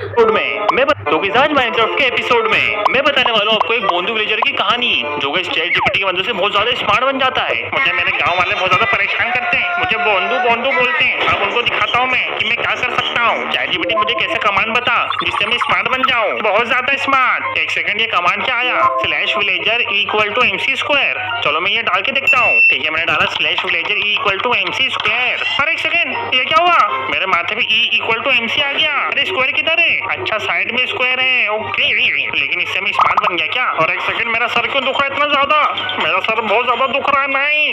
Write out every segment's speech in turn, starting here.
आज माइनक्राफ्ट के एपिसोड में मैं बताने वाला हूँ आपको एक बोंदू विलेजर की कहानी जो कि चैट जीपीटी की मदद से बहुत ज्यादा स्मार्ट बन जाता है। मुझे मेरे गांव वाले बहुत ज्यादा परेशान करते हैं, मुझे बोंदू बोंदू बोलते हैं। अब उनको दिखाता हूँ मैं कि मैं क्या कर सकता हूँ। चैट जीपीटी मुझे कैसे कमांड बता जिससे मैं स्मार्ट बन जाऊँ, बहुत ज्यादा स्मार्ट। एक सेकंड, ये कमांड क्या आया? Slash villager equal to MC square. चलो मैं ये डाल के देखता हूँ। ठीक है, मैंने डाला slash villager equal to MC square. और एक सेकंड, ये क्या हुआ? मेरे माथे पे E इक्वल टू MC आ गया। अरे स्क्वायर किधर है? अच्छा साइड में स्क्वायर है, ओके। लेकिन इससे मैं स्मार्ट बन गया क्या? और एक सेकंड, मेरा सर क्यों दुख रहा है इतना ज्यादा? मेरा सर बहुत ज्यादा दुख रहा है। नहीं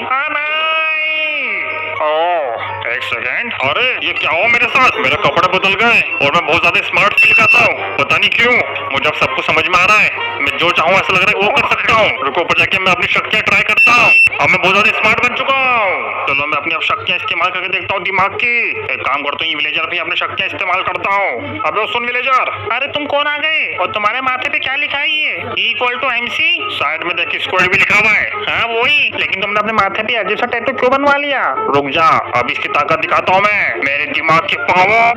ओह एक सेकंड, अरे ये क्या हुआ मेरे साथ? मेरे कपड़े बदल गए और मैं बहुत ज्यादा स्मार्ट फील करता हूँ, पता नहीं क्यों। मुझे अब सब कुछ समझ में आ रहा है, मैं जो चाहूँ ऐसा लग रहा है वो कर सकता हूँ। रुको, ऊपर जाके मैं अपनी शक्तियाँ ट्राई करता हूँ। अब मैं बहुत ज्यादा स्मार्ट बन चुका हूँ। चलो मैं अपनी अब शक्तियाँ इस्तेमाल करके देखता हूँ दिमाग की। एक काम करता हूँ, विलेजर भी अपनी शक्तियाँ इस्तेमाल करता हूँ। अब सुन विलेजर, अरे तुम कौन आ गए और तुम्हारे माथे पे क्या लिखा है? ये इक्वल टू MC। साइड में देखिए स्क्वायर भी लिखा हुआ है। हाँ वही, लेकिन तुमने अपने माथे पे अजीब सा टैटू क्यों बनवा लिया? रुक जा, अब इसकी ताकत दिखाता हूँ मैं, मेरे दिमाग की पावर।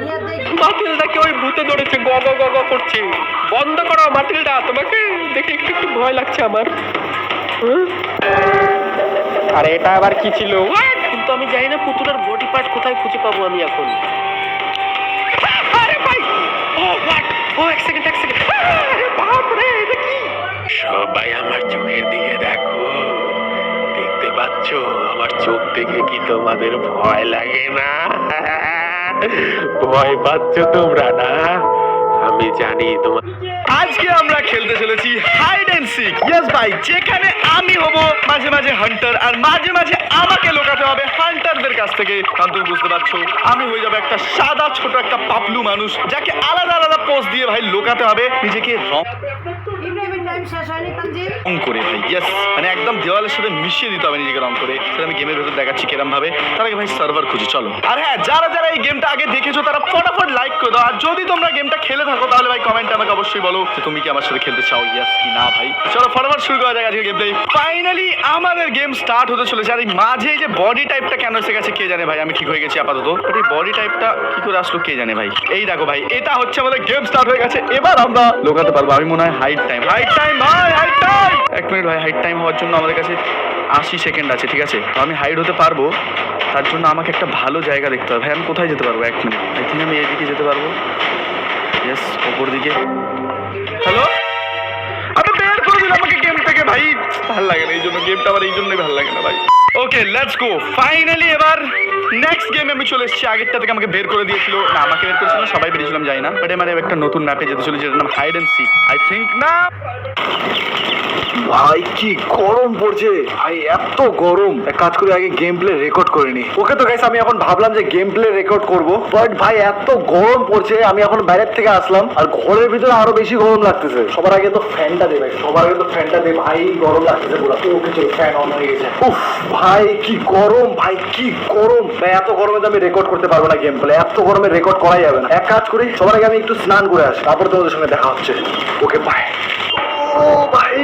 মাতিলদাকে ওই ভূতে ধরেছে, গ গ গ গ করছে। বন্ধ করো মাতিলদা, তোমাকে দেখে একটু একটু ভয় লাগছে আমার। আরে এটা আবার কি ছিল? কিন্তু আমি জানি না পুতুলের বডি পার্ট কোথায় খুঁজে পাবো আমি এখন। আরে ভাই, ও হোয়াট, ও এক সেকেন্ড এক সেকেন্ড, আরে বাপ রে, এটা কি? সবাই আমার চোখের দিকে দেখো, দেখতে পাচ্ছ আমার চোখ দেখে কি তোমাদের ভয় লাগে না? ভয় পাচ্ছ তোমরা না? আমি জানি তোমার। আজকে আমরা খেলতে চলেছি হাইড এন্ড সিক। ইয়েস ভাই, যেখানে আমি হব মাঝে মাঝে হান্টার আর মাঝে মাঝে আমাকে লুকাতে হবে হান্টারদের কাছ থেকে। কারণ তুমি বুঝতে পারছো, আমি হয়ে যাবো একটা সাদা ছোট একটা পাপলু মানুষ যাকে আলাদা আলাদা পোজ দিয়ে ভাই লুকাতে হবে নিজেকে রং করে ভাই। ইয়েস, মানে একদম দেওয়ালের সাথে মিশিয়ে দিতে হবে নিজেকে রং করে। সেটা আমি গেমের ভেতর দেখাচ্ছি কিরম ভাবে। তার আগে ভাই সার্ভার খুঁজি, চলো। আর হ্যাঁ, যারা যারা এই গেমটা আগে দেখেছো তারা ফটাফট লাইক করে দাও। আর যদি তোমরা গেমটা খেলে থাকো তাহলে ভাই কমেন্টে আমাকে অবশ্যই বলো যে তুমি কি আমার সাথে খেলতে চাও, ইয়েস কি না ভাই। চলো ফটাফট শুরু করা যাক আজকের গেমটাই। ফাইনালি আমাদের গেম স্টার্ট হতে চলেছে। আর এই মাঝে এই যে বডি টাইপটা কেন এসে গেছে কে জানে ভাই, আমি ঠিক হয়ে গেছি আপাতত। বাট এই বডি টাইপটা কি করে আসলো কে জানে ভাই। এই দেখো ভাই, এটা হচ্ছে আমাদের গেম স্টার্ট হয়ে গেছে। এবার আমরা লোকাতে পারবো। আমি মনে হয় হাইড টাইম ভাই, হাইড টাইম। এক মিনিট ভাই, হাইড টাইম হওয়ার জন্য আমাদের কাছে 80 সেকেন্ড আছে, ঠিক আছে? তো আমি হাইড হতে পারবো, তার জন্য আমাকে একটা ভালো জায়গা দেখতে হবে। ভাই আমি কোথায় যেতে পারবো? এক মিনিট, আই থিঙ্ক আমি এইদিকে যেতে পারবো। ইয়েস, ওপর দিকে। হ্যালো, আমি বের করে দিলাম আমাকে গেম থেকে ভাই। ভালো লাগে না এই জন্য, গেমটা আমার এই জন্যই ভালো লাগে না ভাই। Okay let's go. ফাইনালি এবার নেক্সট গেমে আমি চলে এসেছি। আগেরটা থেকে আমাকে বের করে দিয়েছিল, না আমাকে বের করেছিল, সবাই বেরিয়েছিলাম যাই না। বাট এবার একটা নতুন ম্যাপে যেতে চলেছে, যেটার নাম hide and seek I think. না ভাই কি গরম পড়ছে ভাই, এত গরম। এক কাজ করে আগে গেম প্লে রেকর্ড করে নি। ওকে তো গাইস, আমি এখন ভাবলাম যে গেম প্লে রেকর্ড করব, বাট ভাই এত গরম পড়ছে। আমি এখন বাইরের থেকে আসলাম আর ঘরের ভিতরে আরো বেশি গরম লাগতেছে। সবার আগে তো ফ্যানটা দে ভাই, সবার আগে তো ফ্যানটা দে ভাই, গরম লাগতেছে পুরো। ওকে চল, ফ্যান অন হয়ে গেছে। উফ ভাই কি গরম, ভাই কি গরম ভাই। এত গরমে তো আমি রেকর্ড করতে পারবো না গেম প্লে, এত গরমে রেকর্ড করাই যাবে না। এক কাজ করি, সবার আগে আমি একটু স্নান করে আসি, তারপর তোমাদের সঙ্গে দেখা হচ্ছে। Okay bye. ও ভাই,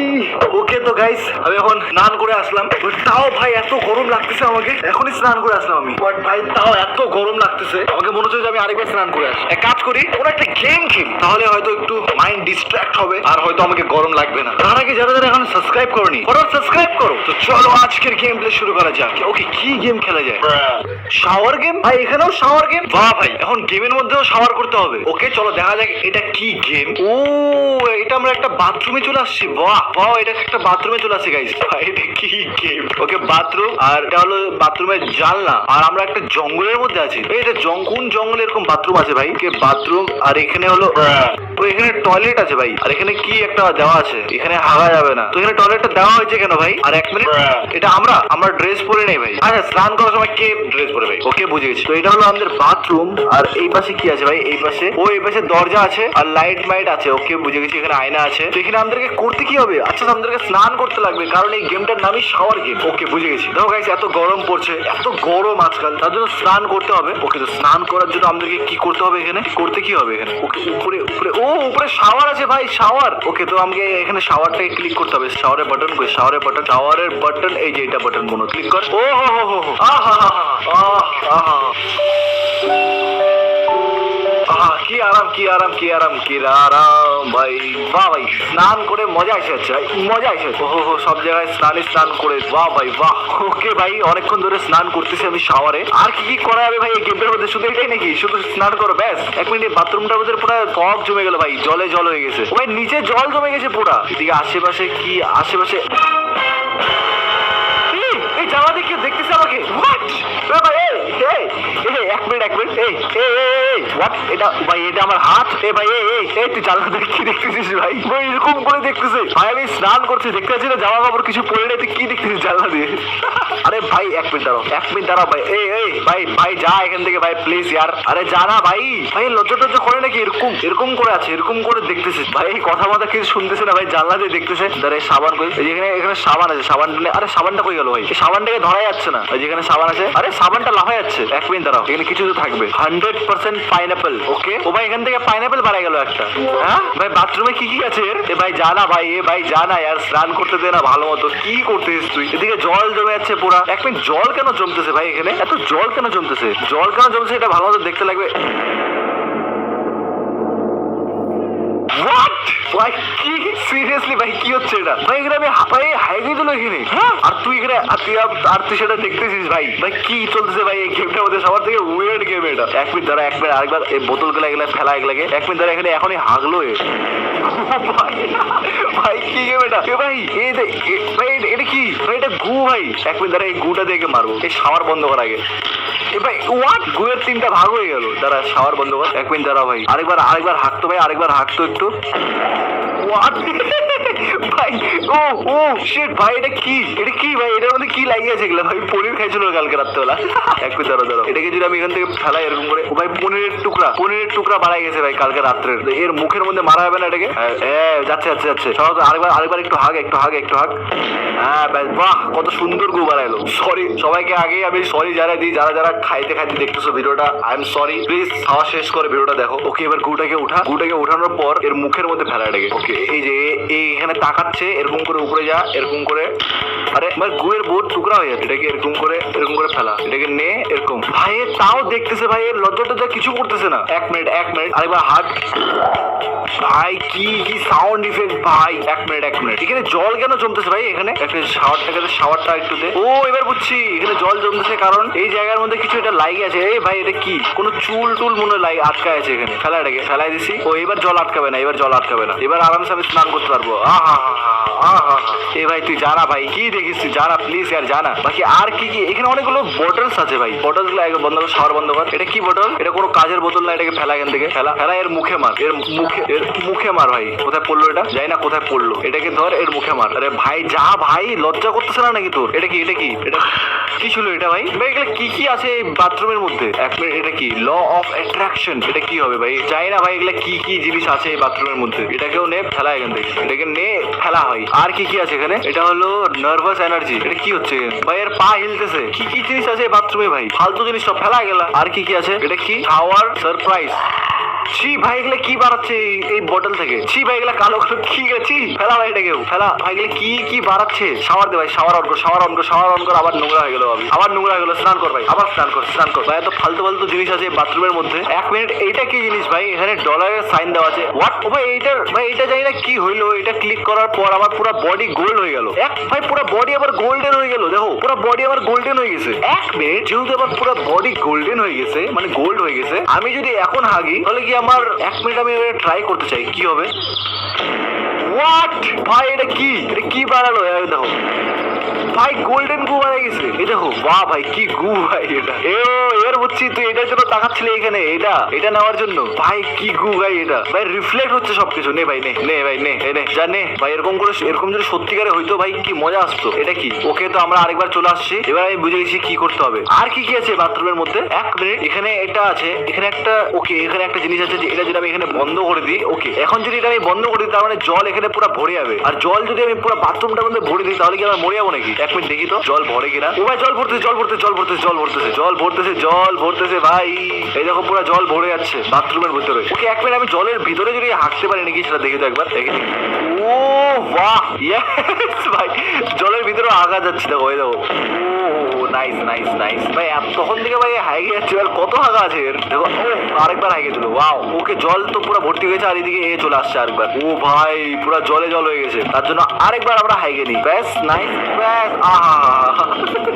ওকে তো গাইস আমি এখন স্নান করে আসলাম। তাও ভাই এত গরম লাগতেছে আমাকে, এখনই স্নান করে আসলাম আমি। বাট ভাই তাও এত গরম লাগতেছে, আমাকে মনে হচ্ছে যে আমি আরেকবার স্নান করে আসি। এক কাজ করি, কোনো একটা গেম খেলি, তাহলে হয়তো একটু মাইন্ড ডিস্ট্রাক্ট হবে আর হয়তো আমাকে গরম লাগবে না। তার আগে যারা যারা এখন সাবস্ক্রাইব করনি, ওরা সাবস্ক্রাইব করো। তো চলো আজকের গেম প্লে শুরু করা যাক। ওকে, কি গেম খেলা যায়? শাওয়ার গেম ভাই, এখানেও শাওয়ার গেম। বাহ ভাই, এখন গেমের মধ্যেও শাওয়ার করতে হবে। ওকে চলো দেখা যাক এটা কি গেম। ও এটা আমরা একটা বাথরুমে চলে আসছি। বাহ বাহ, এটা একটা বাথরুমে চলে আসছি গাইস। ভাই এটা কি গেম? ওকে বাথরুম, আর এটা হলো বাথরুমের জানলা, আর আমরা একটা জঙ্গলের মধ্যে আছি। এটা কোন জঙ্গলে এরকম বাথরুম আছে ভাই? কে বাথরুম, আর এখানে হলো এখানে টয়লেট আছে ভাই। আর এখানে কি একটা দেওয়া আছে, এখানে হাগা যাবে না। তো এখানে টয়লেটটা দেওয়া হয়েছে কেন ভাই? আর এক মিনিট, এটা আমরা ড্রেস পরে নেই ভাই। আচ্ছা স্নান করার সময় কে ড্রেস পরে ভাই? ওকে বুঝে গেছি। তো এটা হলো আমাদের বাথরুম। আর এই পাশে কি আছে ভাই? এই পাশে দরজা আছে আর লাইট মাইট আছে। ওকে বুঝে গেছি, এখানে আয়না আছে। তো এখানে আমাদেরকে করতে কি হবে? আচ্ছা আমাদেরকে স্নান করতে লাগবে, কারণ এই গেমটার নামই শাওয়ার গেম। ওকে বুঝে গেছি। দেখো গাইস, এত গরম পড়ছে, এত গরম আজকাল, তার জন্য স্নান করতে হবে। ওকে, তো স্নান করার জন্য আমাদেরকে কি করতে হবে? এখানে করতে কি হবে? এখানে ওকে উপরে উপরে শাওয়ার আছে ভাই, শাওয়ার। ওকে, তো আমাকে এখানে শাওয়ারটাকে ক্লিক করতে হবে। শাওয়ারের বাটন কই? শাওয়ারের বাটন এই যে এটা বাটন মনে ক্লিক কর। ও হো হো হো, আহা হা হা, আহা আহা কি আরাম কি আরাম কি আরাম কি আরাম ভাই। বাহ ভাই, স্নান করে মজা এসে যাচ্ছে ভাই, মজা এসে যাচ্ছে। ওহো সব জায়গায় স্নান করে বাহ ভাই বাহ। ওকে ভাই, অনেকক্ষণ ধরে স্নান করতেছি আমি শাওয়ারে। আর কি কি করা যাবে ভাই এই গেমটার মধ্যে? শুধু এটাই নাকি? শুধু স্নান করো ব্যাস? 1 মিনিট, বাথরুমটার মধ্যে পুরো ফগ জমে গেল ভাই, জলে জল হয়ে গেছে ভাই, নিচে জল জমে গেছে পুরা। এদিকে আশেপাশে কি, আশেপাশে এই জামা দেখে দেখতেছে আমাকে। হোয়াট ভাই? এই 1 মিনিট 1 মিনিট, এই হোয়াট? এটা ভাই, এটা আমার হাত। ভাই এই তুই জানলা দেখে কি দেখতেছিস ভাই? ভাই এরকম করে দেখতেছে ভাই, আমি স্নান করছি, দেখতে পাচ্ছি না জামা কাপড় কিছু পরে নেই, তুই কি দেখতেছিস জানলা দিয়ে? আরে ভাই 1 মিনিট দাঁড়াও, 1 মিনিট দাঁড়াও ভাই। এই ভাই ভাই যা এখান থেকে ভাই প্লিজ ইয়ার। আরে যা না ভাই, ভাই লজ্জা টজ্জা করে নাকি? এরকম এরকম করে আছে, এরকম করে দেখতেছিস ভাই? এই কথা মাথা কিছু শুনতেছে না ভাই, জানলা দিয়ে দেখতেছে। দাঁড়াই সাবান কই? এখানে সাবান আছে, সাবান। আরে সাবানটা কই গেল ভাই? এই সাবানটাকে ধরা যাচ্ছে না। যেখানে সাবান আছে, আরে সাবানটা লাফা যাচ্ছে। 1 মিনিট দাঁড়াও, এখানে কিছু তো থাকবে। 100% পাইনাপেল। ওকে ও ভাই, এখান থেকে পাইনাপেল বাড়াই গেল একটা। হ্যাঁ ভাই, বাথরুমে কি কি আছে এর? ভাই জানা ভাই, ভাই জানা ইয়ার, স্নান করতে দে না ভালো মতো। কি করতেছিস তুই? এদিকে জল জমে যাচ্ছে পুরা। 1 মিনিট, জল কেন জমতেছে ভাই? এখানে এত জল কেন জমতেছে? জল কেন জমতেছে এটা ভালো মতো দেখতে লাগবে। What? ভাই কি সিরিয়াসলি ভাই কি হচ্ছে এটা? ভাই এখানে আমি ভাই হাইগে দিল এখানে। হ্যাঁ আর তুই এখানে আর তুই সেটা দেখতেছিস ভাই? ভাই কি চলতেছে ভাই এই গেমটার মধ্যে? সবার থেকে উইয়ার্ড গেম এটা। 1 মিনিট দাঁড়া, 1 মিনিট আরেকবার এই বোতলগুলো এগুলো ফেলা এগুলাকে। 1 মিনিট দাঁড়া, এখানে এখনই হাগলো এ। ভাই ভাই কি গেম এটা? ভাই এই ভাই এটা কি ভাই? এটা গু ভাই। 1 মিনিট দাঁড়া, এই গুটা দেখে মারবো। এই শাওয়ার বন্ধ করার আগে। ভাই হোয়াট? গুয়ের 3টা ভাগ হয়ে গেল। দাঁড়া শাওয়ার বন্ধ কর। 1 মিনিট দাঁড়া ভাই, আরেকবার হাঁকতো ভাই, আরেকবার হাঁকতো একটু। হোয়াট ভাই? ও শিট ভাই, এটা কি? এটা কি ভাই? এটার মধ্যে কি লাগিয়ে আছে এগুলো? ভাই পনির খাইছিল কালকে রাত্রেবেলা। 1 মিনিট দাঁড়াও, এটাকে যদি আমি এখান থেকে ফেলাই এরকম করে, ও ভাই পনিরের টুকরা বাড়াই গেছে ভাই কালকে রাত্রে। এর মুখের মধ্যে মারা যাবে না এটাকে? যাচ্ছে চলো আরেকবার একটু হাগ। হ্যাঁ বাহ, কত সুন্দর গু বানাইলো। সরি সবাইকে আগে আমি সরি জানাই দিই, যারা খাইতে দেখতেছো ভিডিওটা। আই এম সরি, প্লিজ খাওয়া শেষ করে ভিডিওটা দেখো। ওকে এবার গুটাকে উঠানোর পর এর মুখের মধ্যে ফেলা এটাকে। ওকে এই যে এখানে তাকাচ্ছে, এরকম করে উপরে যা, এরকম করে। আরে ভাই গুয়ের বহুত টুকরা হয়ে যাচ্ছে। এটাকে এরকম করে ফেলা, এটাকে নে এরকম। ভাই তাও দেখতেছে ভাই, এর লজ্জা টজ্জা কিছু করতেছে না। 1 মিনিট আরেকবার হাত। ভাই কি সাউন্ড ইফেক্ট ভাই। 1 মিনিট এখানে জল কেন জমতেছে ভাই? এখানে একটা শাওয়ারটা একটু দে। ও এবার বুঝছি, এখানে জল জমতেছে কারণ এই জায়গার মধ্যে কিছু এটা লাগিয়ে আছে। এই ভাই এটা কি? কোনো চুল টুল মনে হয় আটকায় আছে এখানে। এটাকে ফেলাই দিছি। ও এবার জল আটকাবে না, এবার আরামসে আমি স্নান করতে পারবো। এই ভাই তুই জানা ভাই, কি দেখিস তুই? জানা প্লিজ ইয়ার, জানা। বাকি আর কি এখানে অনেকগুলো বটলস আছে ভাই। বটল গুলো একবার বন্ধ কর, শাওয়ার বন্ধ কর। এটা কি বোতল? এটা কোনো কাজের বোতল না। এটাকে ফেলা এখান থেকে, ফেলা এর মুখে মার। এর মুখে মার ভাই। কোথায় পড়লো এটা? যাই না কোথায় পড়লো। এটাকে ধর, এর মুখে মার। আরে ভাই যা ভাই, লজ্জা করতেছে না নাকি তোর? এটা কি ছিল এটা ভাই? এগুলো কি আছে এই বাথরুমের মধ্যে? 1 মিনিট, এটা কি? Law of attraction. এটা কি হবে ভাই? যাই না ভাই, এগুলা কি জিনিস আছে এই বাথরুমের মধ্যে? এটাকেও নে, ফেলা এখান থেকে। এটাকে নে, ফেলা হয়। আর কি আছে এখানে? এটা হলো নার্ভাস এনার্জি। এটা কি হচ্ছে ভাই? এর পা হিলতেছে। কি জিনিস আছে এই বাথরুমে ভাই? ফালতু জিনিস সব ফেলা গেল। আর কি আছে? এটা কি? Shower surprise. ছি ভাই, এগুলা কি বাড়াচ্ছে এই বোতল থেকে? ছি ভাই, এগুলা কালো কি গেছি? ফেলা ভাই, এটাকেও ফেলা ভাই। এগুলা কি বাড়াচ্ছে? শাওয়ার দে ভাই, শাওয়ার অন কর। আবার নোংরা হয়ে গেল, স্নান কর ভাই, আবার স্নান কর ভাই। এত ফালতু জিনিস আছে বাথরুমের মধ্যে। 1 মিনিট, এইটা কি জিনিস ভাই? এখানে ডলারের সাইন দেওয়া আছে। হোয়াট? ও ভাই এটা জানি না কি হইলো। এটা ক্লিক করার পর আমার পুরো বডি গোল্ড হয়ে গেল। ভাই পুরো বডি আবার গোল্ডেন হয়ে গেল। দেখো পুরো বডি আবার গোল্ডেন হয়ে গেছে। 1 মিনিট, যেহেতু আবার পুরো বডি গোল্ডেন হয়ে গেছে, মানে গোল্ড হয়ে গেছে, আমি যদি এখন হাগি তাহলে কি আমার 1 মিনিট আমি ট্রাই করতে চাই, কি হবে? হোয়াট ভাই, এটা কি বানালো? দেখো ভাই, গোল্ডেন গু বানাই গেছে। এই দেখো, বাহ ভাই কি গু ভাই এটা। এর বুঝছি তুই এটার জন্য তাকাচ্ছিলি এখানে, এটা নেওয়ার জন্য। ভাই কি গু ভাই এটা? ভাই রিফ্লেক্ট হচ্ছে সবকিছু। নে ভাই, নে যা নে ভাই। এরকম যদি সত্যিকারে হইতো ভাই, কি মজা আসতো। এটা কি? ওকে তো আমরা আরেকবার চলে আসছি। এবার আমি বুঝে গেছি কি করতে হবে। আর কি আছে বাথরুমের মধ্যে? 1 মিনিট, এখানে এটা আছে, এখানে একটা জিনিস আছে যে এটা যদি আমি এখানে বন্ধ করে দিই। ওকে এখন যদি এটা আমি বন্ধ করে দিই, তার মানে জল এখানে এখানে পুরো ভরে যাবে। আর জল যদি আমি পুরো বাথরুমটার মধ্যে ভরে দিই তাহলে কি আমরা মরে যাবো নাকি? এক মিনিট দেখি তো জল ভরে কিনা। ও ভাই জল ভরতেছে জল ভরতেছে জল ভরতেছে জল ভরতেছে জল ভরতেছে জল ভরতেছে ভাই। এই দেখো পুরো জল ভরে যাচ্ছে বাথরুমের ভিতরে। ওকে এক মিনিট আমি জলের ভিতরে যদি হাঁটতে পারি নাকি সেটা দেখি তো একবার দেখি। ও বাহ ইয়েস ভাই জলের ভিতরে আগা যাচ্ছে দেখো এই দেখো। ও নাইস নাইস নাইস ভাই তখন থেকে ভাই হাইগে যাচ্ছে। আর কত হাগা আছে এর দেখো। ও আরেকবার হাইগে দিল ওয়াও। ওকে জল তো পুরো ভর্তি হয়ে গেছে আর এদিকে এ চলে আসছে আরেকবার। ও ভাই পুরো জলে জল হয়ে গেছে তার জন্য আরেকবার আমরা হাইগে নিই। ব্যাস নাইস ব্যাস আহা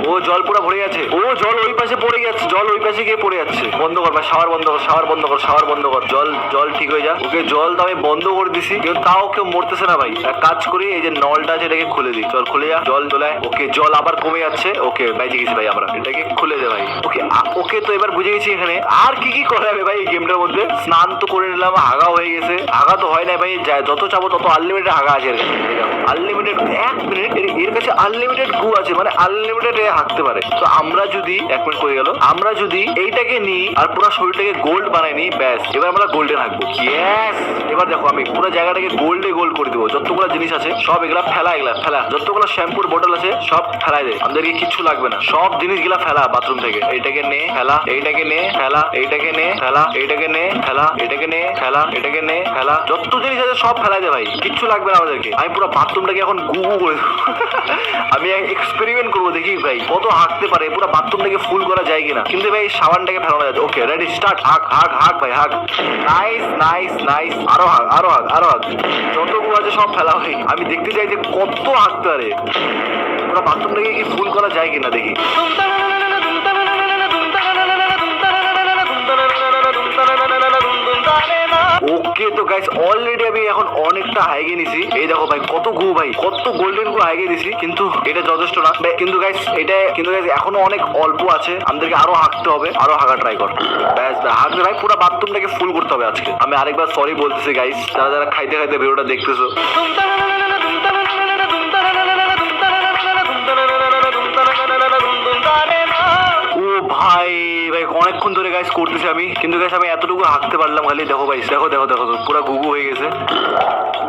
ও জল পুরো ভরে গেছে। ও জল ওই পাশে পড়ে যাচ্ছে জল ওই পাশে গিয়ে পড়ে যাচ্ছে। বন্ধ কর ভাই শাওয়ার বন্ধ কর শাওয়ার বন্ধ কর শাওয়ার বন্ধ কর। জল জল ঠিক হয়ে যা। ওকে জল তো আমি বন্ধ করে দিছি কিন্তু তাও কেউ মরতেছে না ভাই। এক কাজ করি এই যে নলটা আছে এটাকে খুলে দিই। জল খুলে যা জল তোলায়। ওকে জল আবার কমে যাচ্ছে। ওকে বাইজে গেছি ভাই আমরা এটাকে খুলে দে ভাই। ওকে ওকে তো এবার বুঝে গেছি এখানে আর কি কি করা যাবে ভাই এই গেমটার মধ্যে। স্নান তো করে নিলাম হাগা হয়ে গেছে। হাগা তো হয় না ভাই যত চাবো তত আনলিমিটেড হাগা আছে এর কাছে। আনলিমিটেড এক মিনিট এর কাছে আনলিমিটেড গু আছে মানে আনলিমিটেড হাঁকতে পারে। তো আমরা যদি এক মিনিট করে গেল আমরা যদি এইটাকে নিই আর পুরো শরীরটাকে গোল্ড বানাই নিই ব্যাস এবার আমরা গোল্ডেন হাঁকবো। ইয়েস এবার দেখো আমি পুরো জায়গাটাকে গোল্ডে গোল্ড করে দেবো। যতগুলো জিনিস আছে সব এগুলা ফেলা এগুলা ফেলা। যতগুলো শ্যাম্পুর বোতল আছে সব ফেলাই দেয়। আমাদেরকে কিচ্ছু লাগবে না সব জিনিসগুলা ফেলা বাথরুম থেকে। এইটাকে নে ফেলা এইটাকে নে ফেলা এইটাকে নে ফেলা এইটাকে নে ফেলা এটাকে নে ফেলা এটাকে নে ফেলা। যত জিনিস আছে সব ফেলাই দে ভাই কিচ্ছু লাগবে না আমাদেরকে। আমি পুরো বাথরুমটাকে এখন গু গু করে দেবো। আমি এক্সপেরিমেন্ট করবো দেখি ভাই কত হাঁকতে পারে পুরো বাথরুমটাকে ফুল করা যায় কিনা। কিন্তু ভাই সাবানটাকে ফেলানো যাচ্ছে। ওকে রেডি স্টার্ট হাঁক হাঁক হাঁক ভাই হাঁক। নাইস নাইস নাইস আরো হাঁক আরো হাঁক আরো হাঁক। যতগুলো আছে সব ফেলা ভাই। আমি দেখতে চাই যে কত হাঁকতে পারে পুরো বাথরুমটাকে কি ফুল করা যায় কিনা দেখি। ওকে তো গাইস অলরেডি আমি এখন অনেকটা হাইগে নিছি। এই দেখো ভাই কত গু ভাই কত গোল্ডেন গু হাইগে দিছি কিন্তু এটা যথেষ্ট না। কিন্তু গাইস এটা কিন্তু গাইস এখনো অনেক অল্প আছে। আমাদেরকে আরো হাঁকতে হবে আরো হাঁকা ট্রাই কর। ব্যাস হাঁকতে ভাই পুরো বাথরুমটাকে ফুল করতে হবে আজকে। আমি আরেকবার সরি বলতেছি গাইস যারা যারা খাইতে খাইতে ভিডিওটা দেখতেছো। ভাই ভাই অনেকক্ষণ ধরে গাইস করতেছি আমি কিন্তু গাইস আমি এতটুকু হাঁকতে পারলাম খালি। দেখো ভাই দেখো দেখো দেখো পুরো গুগু হয়ে গেছে।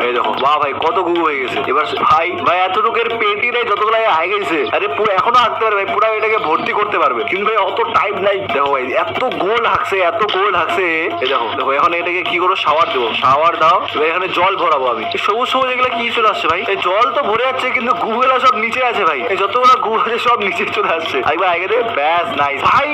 এই দেখো বাহ ভাই কত গুগু হয়ে গেছে। এবার ভাই ভাই এতটুকুর পেটি নাই যতগুলো হাই গেছে। আরে পুরো এখনো হাঁকতে পারবে ভাই পুরো এটাকে ভর্তি করতে পারবে কিন্তু ভাই অত টাইম নাই। দেখো ভাই এত গোল হাঁকছে এত গোল হাঁকছে। এই দেখো দেখো এখন এটাকে কি করবো শাওয়ার দেবো শাওয়ার দাও। এবার এখানে জল ভরাবো আমি। সবুজ সবুজ এগুলো কি চলে আসছে ভাই। এই জল তো ভরে যাচ্ছে কিন্তু গুগুলা সব নিচে আছে ভাই। এই যতগুলো গু আছে সব নিচে চলে আসছে। একবার আগে দে ব্যাস নাইস ভাই।